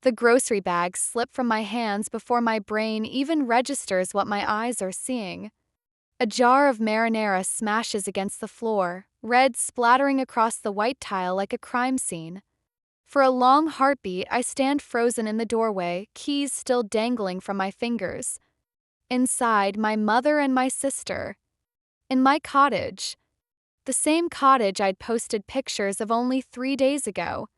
The grocery bags slip from my hands before my brain even registers what my eyes are seeing. A jar of marinara smashes against the floor, red splattering across the white tile like a crime scene. For a long heartbeat, I stand frozen in the doorway, keys still dangling from my fingers. Inside, my mother and my sister. In my cottage. The same cottage I'd posted pictures of only 3 days ago.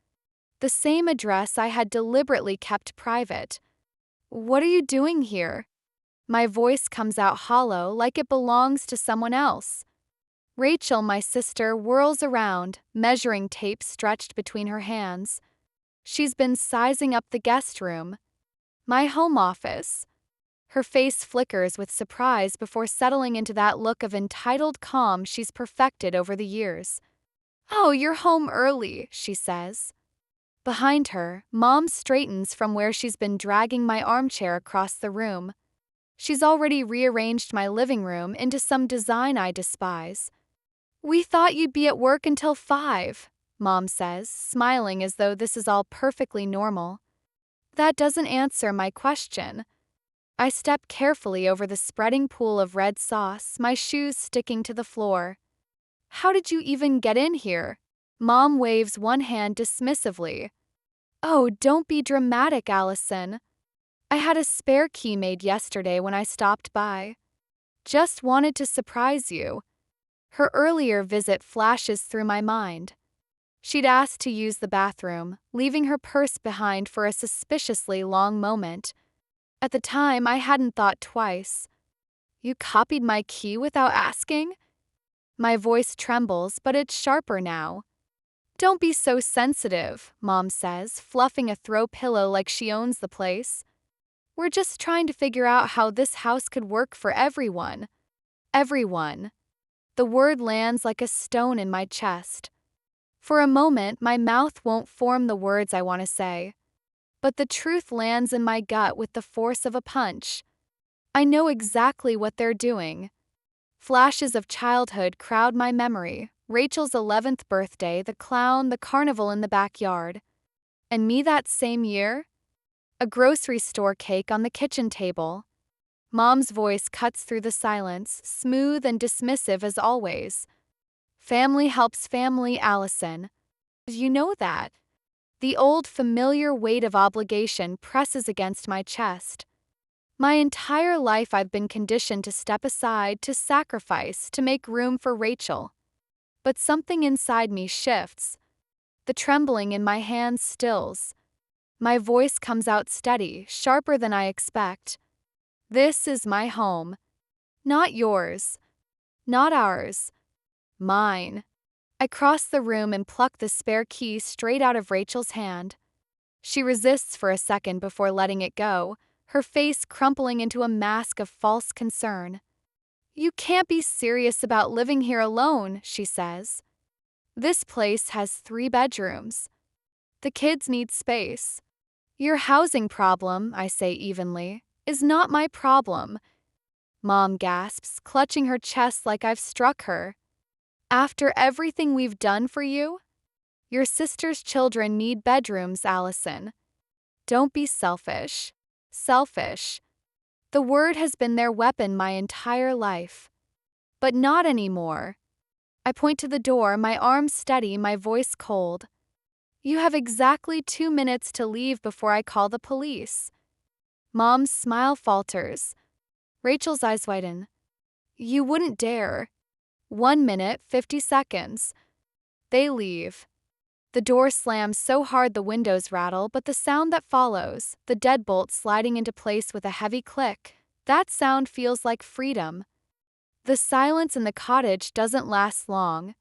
The same address I had deliberately kept private. What are you doing here? My voice comes out hollow, like it belongs to someone else. Rachel, my sister, whirls around, measuring tape stretched between her hands. She's been sizing up the guest room. My home office. Her face flickers with surprise before settling into that look of entitled calm she's perfected over the years. "Oh, you're home early," she says. Behind her, Mom straightens from where she's been dragging my armchair across the room. She's already rearranged my living room into some design I despise. "We thought you'd be at work until 5, Mom says, smiling as though this is all perfectly normal. That doesn't answer my question. I step carefully over the spreading pool of red sauce, my shoes sticking to the floor. "How did you even get in here?" Mom waves one hand dismissively. "Oh, don't be dramatic, Allison. I had a spare key made yesterday when I stopped by. Just wanted to surprise you." Her earlier visit flashes through my mind. She'd asked to use the bathroom, leaving her purse behind for a suspiciously long moment. At the time, I hadn't thought twice. "You copied my key without asking?" My voice trembles, but it's sharper now. "Don't be so sensitive," Mom says, fluffing a throw pillow like she owns the place. "We're just trying to figure out how this house could work for everyone." Everyone. The word lands like a stone in my chest. For a moment, my mouth won't form the words I want to say. But the truth lands in my gut with the force of a punch. I know exactly what they're doing. Flashes of childhood crowd my memory. Rachel's 11th birthday, the clown, the carnival in the backyard. And me that same year? A grocery store cake on the kitchen table. Mom's voice cuts through the silence, smooth and dismissive as always. "Family helps family, Allison. You know that." The old familiar weight of obligation presses against my chest. My entire life I've been conditioned to step aside, to sacrifice, to make room for Rachel. But something inside me shifts. The trembling in my hands stills. My voice comes out steady, sharper than I expect. "This is my home. Not yours. Not ours. Mine." I cross the room and pluck the spare key straight out of Rachel's hand. She resists for a second before letting it go, her face crumpling into a mask of false concern. "You can't be serious about living here alone," she says. "This place has 3 bedrooms. The kids need space. Your housing problem," I say evenly, "is not my problem." Mom gasps, clutching her chest like I've struck her. "After everything we've done for you? Your sister's children need bedrooms, Allison. Don't be selfish." Selfish. The word has been their weapon my entire life. But not anymore. I point to the door, my arms steady, my voice cold. "You have exactly 2 minutes to leave before I call the police." Mom's smile falters. Rachel's eyes widen. "You wouldn't dare." 1 minute, 50 seconds. They leave. The door slams so hard the windows rattle, but the sound that follows, the deadbolt sliding into place with a heavy click, that sound feels like freedom. The silence in the cottage doesn't last long.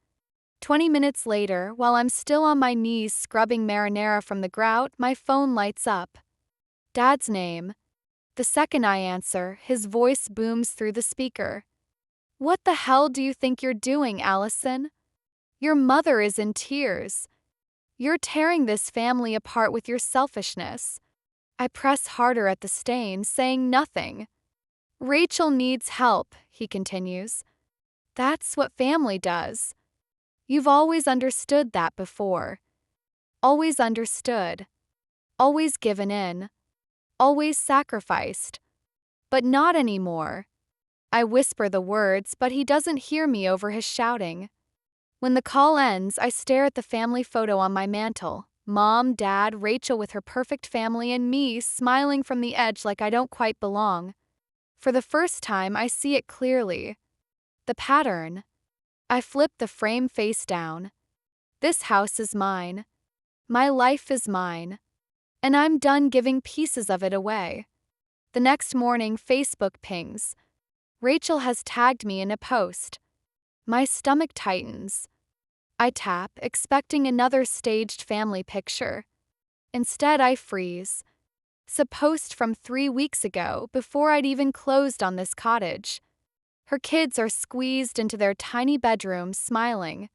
20 minutes later, while I'm still on my knees scrubbing marinara from the grout, my phone lights up. Dad's name. The second I answer, his voice booms through the speaker. "What the hell do you think you're doing, Allison? Your mother is in tears. You're tearing this family apart with your selfishness." I press harder at the stain, saying nothing. "Rachel needs help," he continues. "That's what family does. You've always understood that before. Always understood." always given in, always sacrificed. But not anymore. I whisper the words, but he doesn't hear me over his shouting. When the call ends, I stare at the family photo on my mantle. Mom, Dad, Rachel with her perfect family, and me smiling from the edge like I don't quite belong. For the first time, I see it clearly. The pattern. I flip the frame face down. This house is mine. My life is mine. And I'm done giving pieces of it away. The next morning, Facebook pings. Rachel has tagged me in a post. My stomach tightens. I tap, expecting another staged family picture. Instead, I freeze. It's a post from 3 weeks ago, before I'd even closed on this cottage. Her kids are squeezed into their tiny bedrooms, smiling.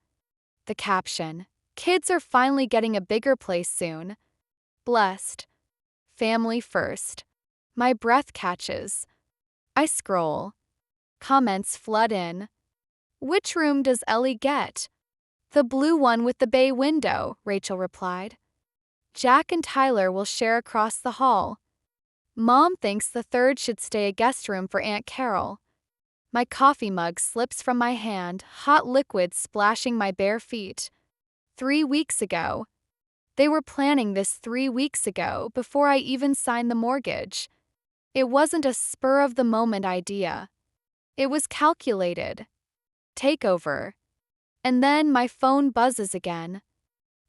The caption: "Kids are finally getting a bigger place soon. Blessed. Family first." My breath catches. I scroll. Comments flood in. "Which room does Ellie get?" "The blue one with the bay window," Rachel replied. "Jack and Tyler will share across the hall." Mom thinks the third should stay a guest room for Aunt Carol. My coffee mug slips from my hand, hot liquid splashing my bare feet. 3 weeks ago. They were planning this 3 weeks ago, before I even signed the mortgage. It wasn't a spur-of-the-moment idea. It was calculated. Takeover. And then my phone buzzes again.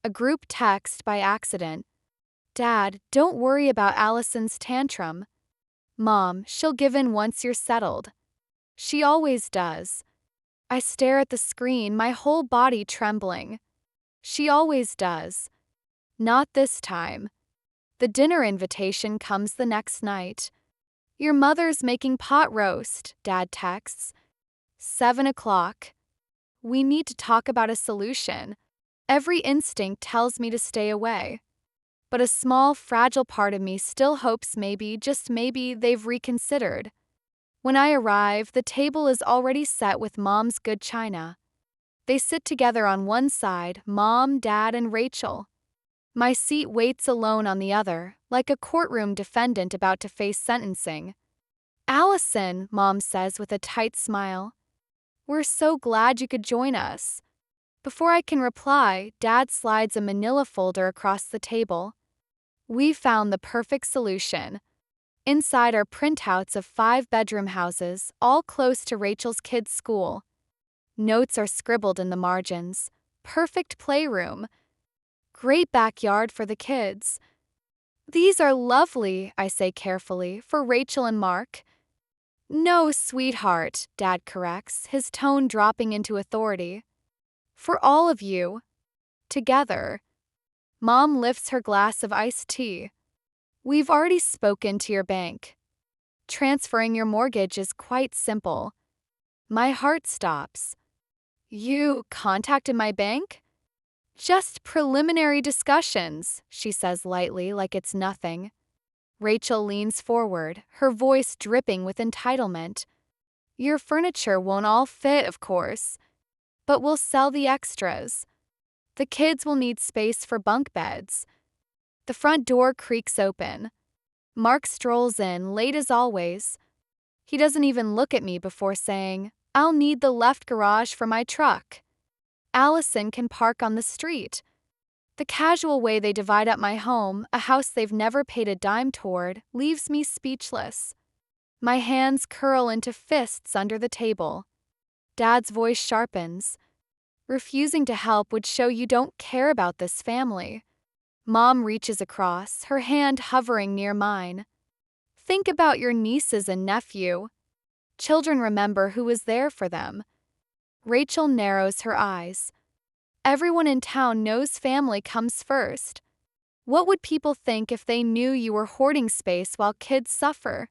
A group text by accident. "Dad, don't worry about Allison's tantrum." "Mom, she'll give in once you're settled." "She always does." I stare at the screen, my whole body trembling. "She always does." Not this time. The dinner invitation comes the next night. "Your mother's making pot roast," Dad texts. 7 o'clock. We need to talk about a solution. Every instinct tells me to stay away. But a small, fragile part of me still hopes maybe, just maybe, they've reconsidered. When I arrive, the table is already set with Mom's good china. They sit together on one side, Mom, Dad, and Rachel. My seat waits alone on the other, like a courtroom defendant about to face sentencing. "Allison," Mom says with a tight smile. "We're so glad you could join us." Before I can reply, Dad slides a manila folder across the table. We found the perfect solution. Inside are printouts of 5-bedroom houses, all close to Rachel's kids' school. Notes are scribbled in the margins. Perfect playroom. Great backyard for the kids. "These are lovely," I say carefully, "for Rachel and Mark." "No, sweetheart," Dad corrects, his tone dropping into authority. "For all of you. Together." Mom lifts her glass of iced tea. "We've already spoken to your bank. Transferring your mortgage is quite simple." My heart stops. "You contacted my bank?" "Just preliminary discussions," she says lightly, like it's nothing. Rachel leans forward, her voice dripping with entitlement. "Your furniture won't all fit, of course. But we'll sell the extras. The kids will need space for bunk beds." The front door creaks open. Mark strolls in, late as always. He doesn't even look at me before saying, "I'll need the left garage for my truck. Allison can park on the street." The casual way they divide up my home, a house they've never paid a dime toward, leaves me speechless. My hands curl into fists under the table. Dad's voice sharpens. "Refusing to help would show you don't care about this family." Mom reaches across, her hand hovering near mine. "Think about your nieces and nephew. Children remember who was there for them." Rachel narrows her eyes. "Everyone in town knows family comes first. What would people think if they knew you were hoarding space while kids suffer?"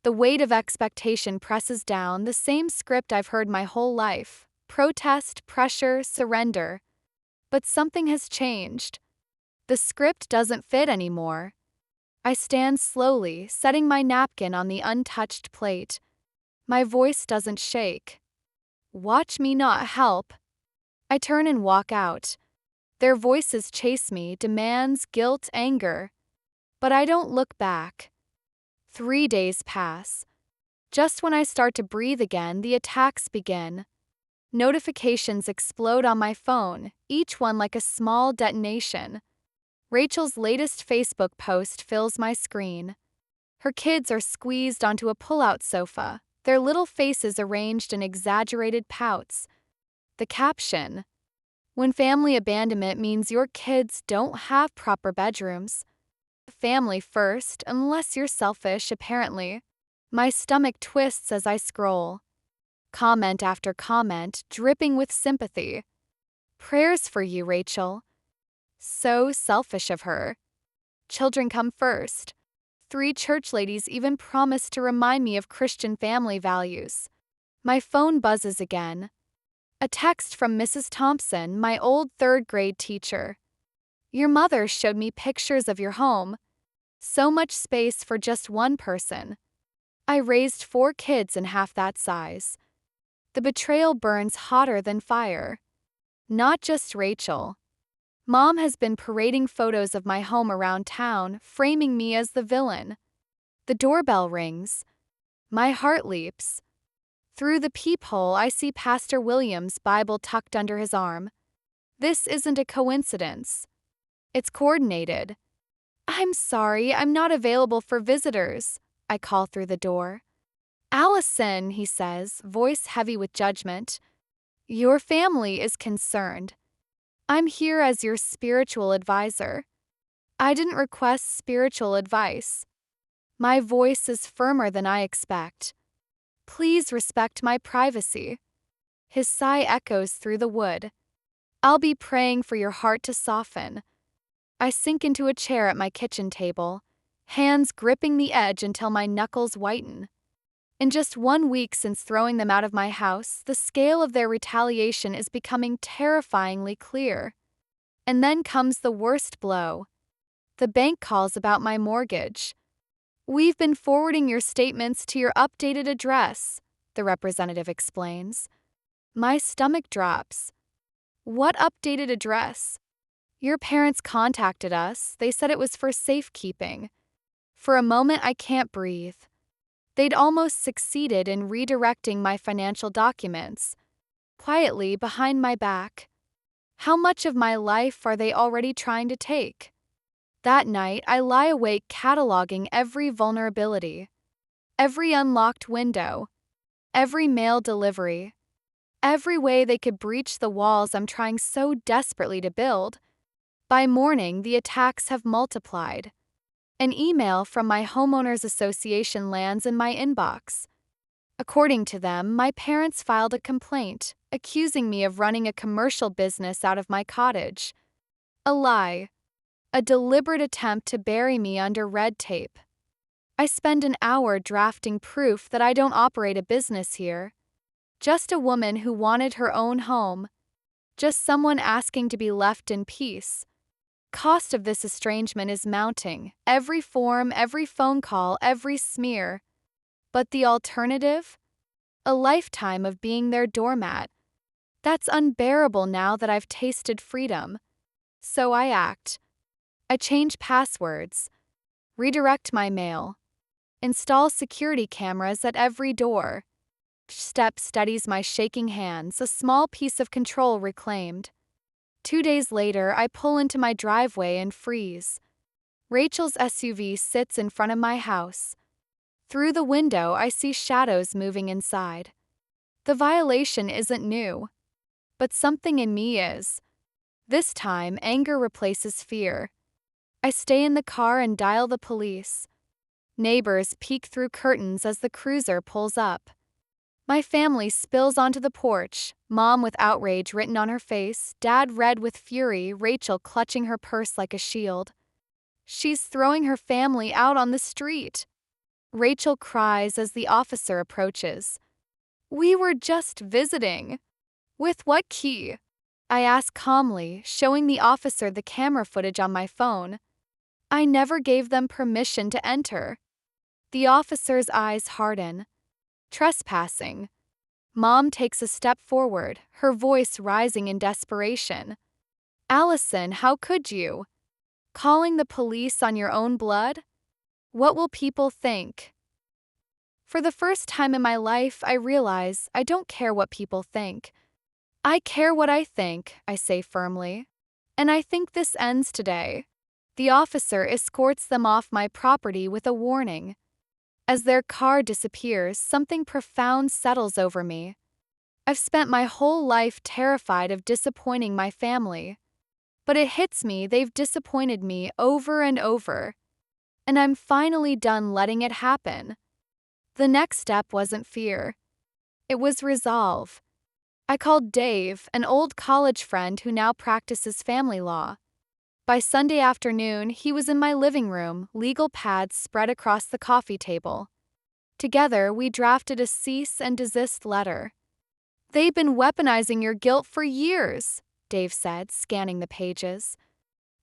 The weight of expectation presses down, the same script I've heard my whole life. Protest, pressure, surrender. But something has changed. The script doesn't fit anymore. I stand slowly, setting my napkin on the untouched plate. My voice doesn't shake. "Watch me not help." I turn and walk out. Their voices chase me, demands, guilt, anger. But I don't look back. 3 days pass. Just when I start to breathe again, the attacks begin. Notifications explode on my phone, each one like a small detonation. Rachel's latest Facebook post fills my screen. Her kids are squeezed onto a pull-out sofa, their little faces arranged in exaggerated pouts. The caption: "When family abandonment means your kids don't have proper bedrooms. Family first, unless you're selfish, apparently." My stomach twists as I scroll. Comment after comment, dripping with sympathy. "Prayers for you, Rachel." So selfish of her. Children come first. 3 church ladies even promised to remind me of Christian family values. My phone buzzes again. A text from Mrs. Thompson, my old 3rd grade teacher. "Your mother showed me pictures of your home. So much space for just one person. I raised 4 kids in half that size." The betrayal burns hotter than fire. Not just Rachel. Mom has been parading photos of my home around town, framing me as the villain. The doorbell rings. My heart leaps. Through the peephole, I see Pastor William's Bible tucked under his arm. This isn't a coincidence. It's coordinated. "I'm sorry, I'm not available for visitors," I call through the door. "Allison," he says, voice heavy with judgment, "your family is concerned. I'm here as your spiritual advisor." I didn't request spiritual advice. My voice is firmer than I expect. "Please respect my privacy." His sigh echoes through the wood. "I'll be praying for your heart to soften." I sink into a chair at my kitchen table, hands gripping the edge until my knuckles whiten. In just 1 week since throwing them out of my house, the scale of their retaliation is becoming terrifyingly clear. And then comes the worst blow. The bank calls about my mortgage. "We've been forwarding your statements to your updated address," the representative explains. My stomach drops. "What updated address?" "Your parents contacted us. They said it was for safekeeping." For a moment, I can't breathe. They'd almost succeeded in redirecting my financial documents. Quietly, behind my back. How much of my life are they already trying to take? That night, I lie awake cataloging every vulnerability. Every unlocked window. Every mail delivery. Every way they could breach the walls I'm trying so desperately to build. By morning, the attacks have multiplied. An email from my homeowners association lands in my inbox. According to them, my parents filed a complaint, accusing me of running a commercial business out of my cottage. A lie. A deliberate attempt to bury me under red tape. I spend an hour drafting proof that I don't operate a business here. Just a woman who wanted her own home. Just someone asking to be left in peace. Cost of this estrangement is mounting. Every form, every phone call, every smear. But the alternative? A lifetime of being their doormat. That's unbearable now that I've tasted freedom. So I act. I change passwords. Redirect my mail. Install security cameras at every door. Each step steadies my shaking hands, a small piece of control reclaimed. 2 days later, I pull into my driveway and freeze. Rachel's SUV sits in front of my house. Through the window, I see shadows moving inside. The violation isn't new, but something in me is. This time, anger replaces fear. I stay in the car and dial the police. Neighbors peek through curtains as the cruiser pulls up. My family spills onto the porch, Mom with outrage written on her face, Dad red with fury, Rachel clutching her purse like a shield. She's throwing her family out on the street. Rachel cries as the officer approaches. "We were just visiting." "With what key?" I ask calmly, showing the officer the camera footage on my phone. "I never gave them permission to enter." The officer's eyes harden. "Trespassing." Mom takes a step forward, her voice rising in desperation. Allison, how could you? Calling the police on your own blood? What will people think? For the first time in my life, I realize I don't care what people think. I care what I think, I say firmly. And I think this ends today. The officer escorts them off my property with a warning. As their car disappears, something profound settles over me. I've spent my whole life terrified of disappointing my family. But it hits me they've disappointed me over and over. And I'm finally done letting it happen. The next step wasn't fear. It was resolve. I called Dave, an old college friend who now practices family law. By Sunday afternoon, he was in my living room, legal pads spread across the coffee table. Together, we drafted a cease and desist letter. "They've been weaponizing your guilt for years," Dave said, scanning the pages.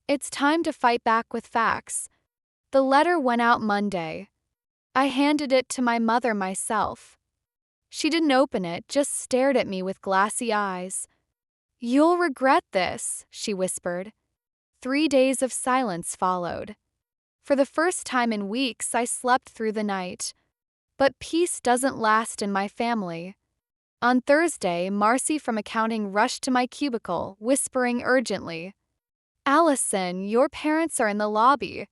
"It's time to fight back with facts." The letter went out Monday. I handed it to my mother myself. She didn't open it, just stared at me with glassy eyes. "You'll regret this," she whispered. 3 days of silence followed. For the first time in weeks, I slept through the night. But peace doesn't last in my family. On Thursday, Marcy from accounting rushed to my cubicle, whispering urgently, "Allison, your parents are in the lobby.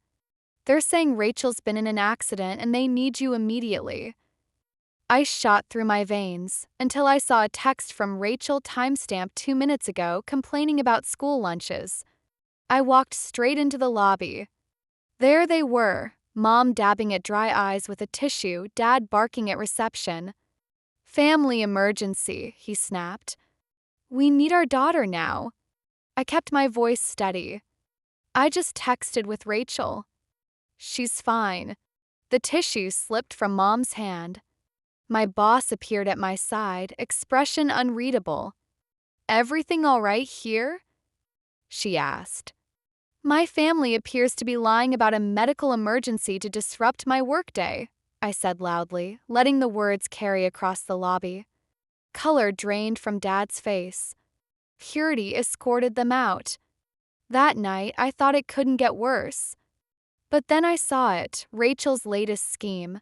They're saying Rachel's been in an accident and they need you immediately." I shot through my veins until I saw a text from Rachel timestamped 2 minutes ago complaining about school lunches. I walked straight into the lobby. There they were, Mom dabbing at dry eyes with a tissue, Dad barking at reception. "Family emergency," he snapped. "We need our daughter now." I kept my voice steady. "I just texted with Rachel. She's fine." The tissue slipped from Mom's hand. My boss appeared at my side, expression unreadable. "Everything all right here?" she asked. "My family appears to be lying about a medical emergency to disrupt my workday," I said loudly, letting the words carry across the lobby. Color drained from Dad's face. Purity escorted them out. That night, I thought it couldn't get worse. But then I saw it, Rachel's latest scheme.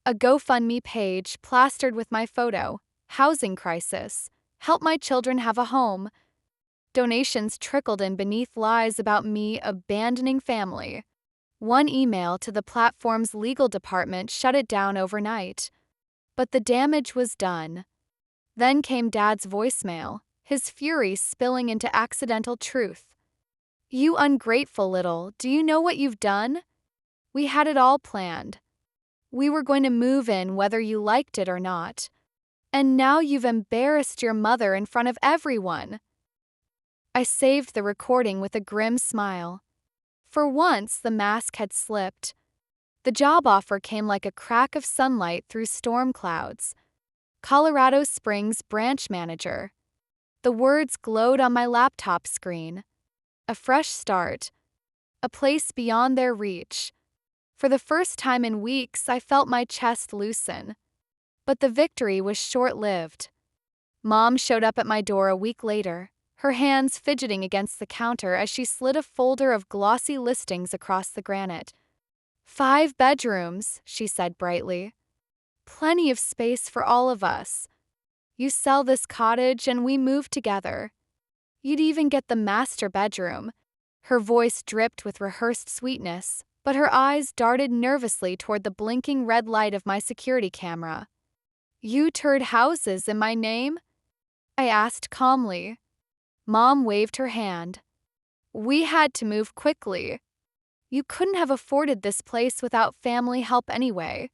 A GoFundMe page plastered with my photo. "Housing crisis. Help my children have a home." Donations trickled in beneath lies about me abandoning family. One email to the platform's legal department shut it down overnight. But the damage was done. Then came Dad's voicemail, his fury spilling into accidental truth. "You ungrateful little, do you know what you've done? We had it all planned. We were going to move in whether you liked it or not. And now you've embarrassed your mother in front of everyone." I saved the recording with a grim smile. For once, the mask had slipped. The job offer came like a crack of sunlight through storm clouds. Colorado Springs branch manager. The words glowed on my laptop screen. A fresh start. A place beyond their reach. For the first time in weeks, I felt my chest loosen. But the victory was short-lived. Mom showed up at my door a week later, her hands fidgeting against the counter as she slid a folder of glossy listings across the granite. 5 bedrooms, she said brightly. "Plenty of space for all of us. You sell this cottage and we move together. You'd even get the master bedroom." Her voice dripped with rehearsed sweetness, but her eyes darted nervously toward the blinking red light of my security camera. "You toured houses in my name?" I asked calmly. Mom waved her hand. "We had to move quickly. You couldn't have afforded this place without family help anyway."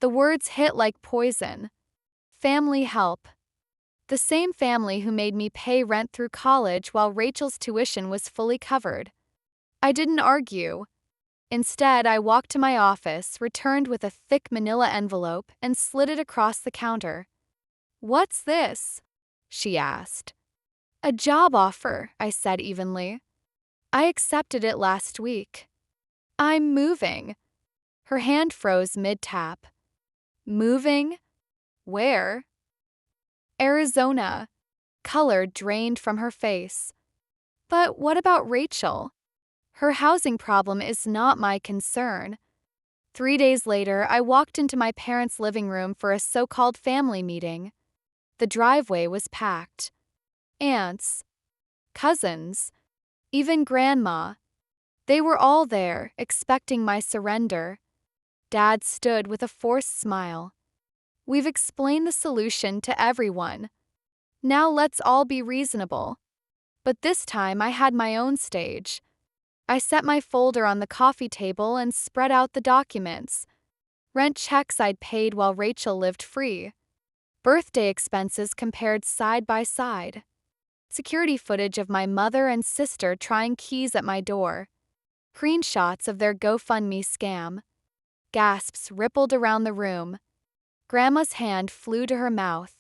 The words hit like poison. Family help. The same family who made me pay rent through college while Rachel's tuition was fully covered. I didn't argue. Instead, I walked to my office, returned with a thick manila envelope, and slid it across the counter. "What's this?" she asked. "A job offer," I said evenly. "I accepted it last week. I'm moving." Her hand froze mid-tap. "Moving? Where?" "Arizona." Color drained from her face. But what about Rachel? Her housing problem is not my concern. 3 days later, I walked into my parents' living room for a so-called family meeting. The driveway was packed. Aunts, cousins, even grandma. They were all there, expecting my surrender. Dad stood with a forced smile. We've explained the solution to everyone. Now let's all be reasonable. But this time I had my own stage. I set my folder on the coffee table and spread out the documents. Rent checks I'd paid while Rachel lived free. Birthday expenses compared side by side. Security footage of my mother and sister trying keys at my door. Screenshots of their GoFundMe scam. Gasps rippled around the room. Grandma's hand flew to her mouth.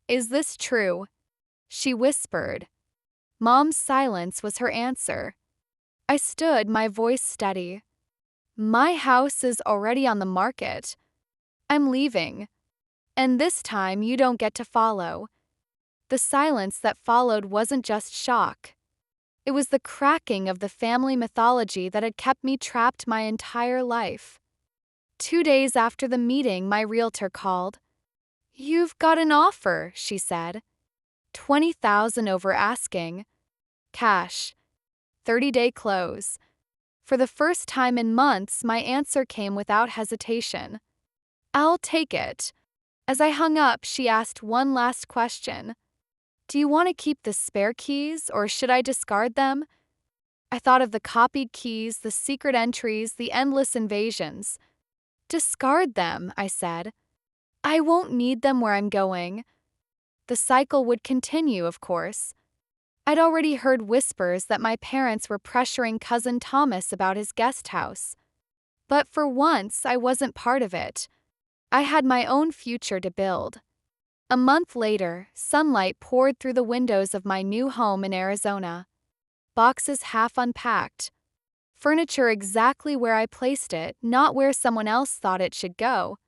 "Is this true?" she whispered. Mom's silence was her answer. I stood, my voice steady. "My house is already on the market. I'm leaving. And this time you don't get to follow." The silence that followed wasn't just shock. It was the cracking of the family mythology that had kept me trapped my entire life. 2 days after the meeting, my realtor called. "You've got an offer," she said. 20,000 over asking. Cash. 30-day close. For the first time in months, my answer came without hesitation. "I'll take it." As I hung up, she asked one last question. "Do you want to keep the spare keys, or should I discard them?" I thought of the copied keys, the secret entries, the endless invasions. "Discard them," I said. "I won't need them where I'm going." The cycle would continue, of course. I'd already heard whispers that my parents were pressuring cousin Thomas about his guest house. But for once, I wasn't part of it. I had my own future to build. A month later, sunlight poured through the windows of my new home in Arizona. Boxes half unpacked. Furniture exactly where I placed it, not where someone else thought it should go.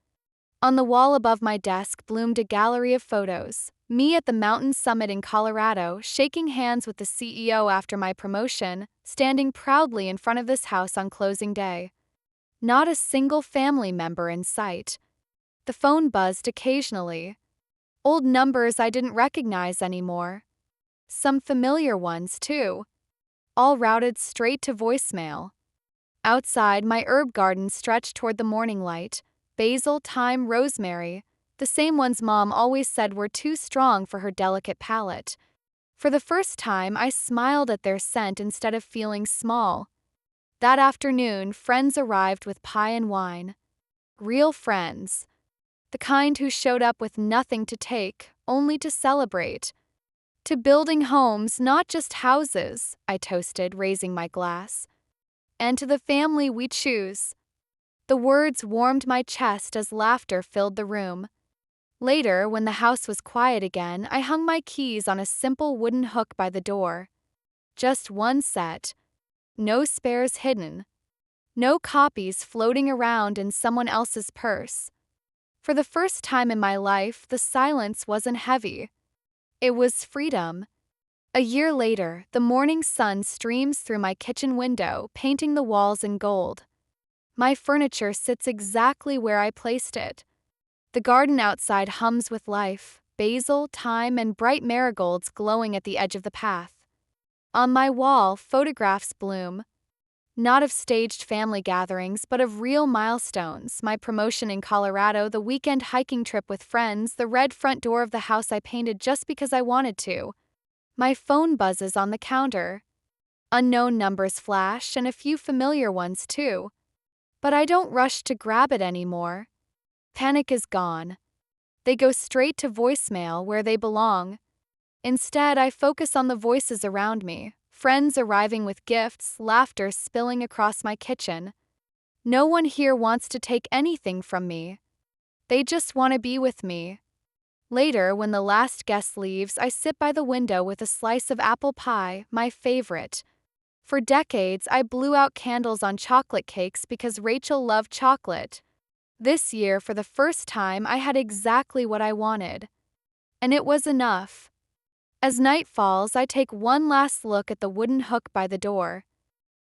On the wall above my desk bloomed a gallery of photos. Me at the mountain summit in Colorado, shaking hands with the CEO after my promotion, standing proudly in front of this house on closing day. Not a single family member in sight. The phone buzzed occasionally. Old numbers I didn't recognize anymore. Some familiar ones, too. All routed straight to voicemail. Outside, my herb garden stretched toward the morning light. Basil, thyme, rosemary. The same ones Mom always said were too strong for her delicate palate. For the first time, I smiled at their scent instead of feeling small. That afternoon, friends arrived with pie and wine. Real friends. The kind who showed up with nothing to take, only to celebrate. "To building homes, not just houses," I toasted, raising my glass. "And to the family we choose." The words warmed my chest as laughter filled the room. Later, when the house was quiet again, I hung my keys on a simple wooden hook by the door. Just one set. No spares hidden. No copies floating around in someone else's purse. For the first time in my life, the silence wasn't heavy. It was freedom. A year later, the morning sun streams through my kitchen window, painting the walls in gold. My furniture sits exactly where I placed it. The garden outside hums with life, basil, thyme, and bright marigolds glowing at the edge of the path. On my wall, photographs bloom. Not of staged family gatherings, but of real milestones: my promotion in Colorado, the weekend hiking trip with friends, the red front door of the house I painted just because I wanted to. My phone buzzes on the counter. Unknown numbers flash, and a few familiar ones too. But I don't rush to grab it anymore. Panic is gone. They go straight to voicemail, where they belong. Instead, I focus on the voices around me. Friends arriving with gifts, laughter spilling across my kitchen. No one here wants to take anything from me. They just want to be with me. Later, when the last guest leaves, I sit by the window with a slice of apple pie, my favorite. For decades, I blew out candles on chocolate cakes because Rachel loved chocolate. This year, for the first time, I had exactly what I wanted. And it was enough. As night falls, I take one last look at the wooden hook by the door.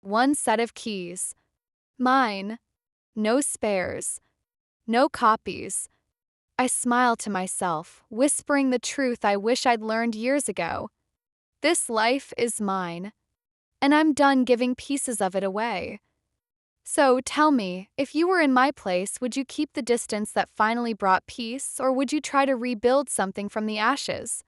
One set of keys. Mine. No spares. No copies. I smile to myself, whispering the truth I wish I'd learned years ago. This life is mine, and I'm done giving pieces of it away. So tell me, if you were in my place, would you keep the distance that finally brought peace, or would you try to rebuild something from the ashes?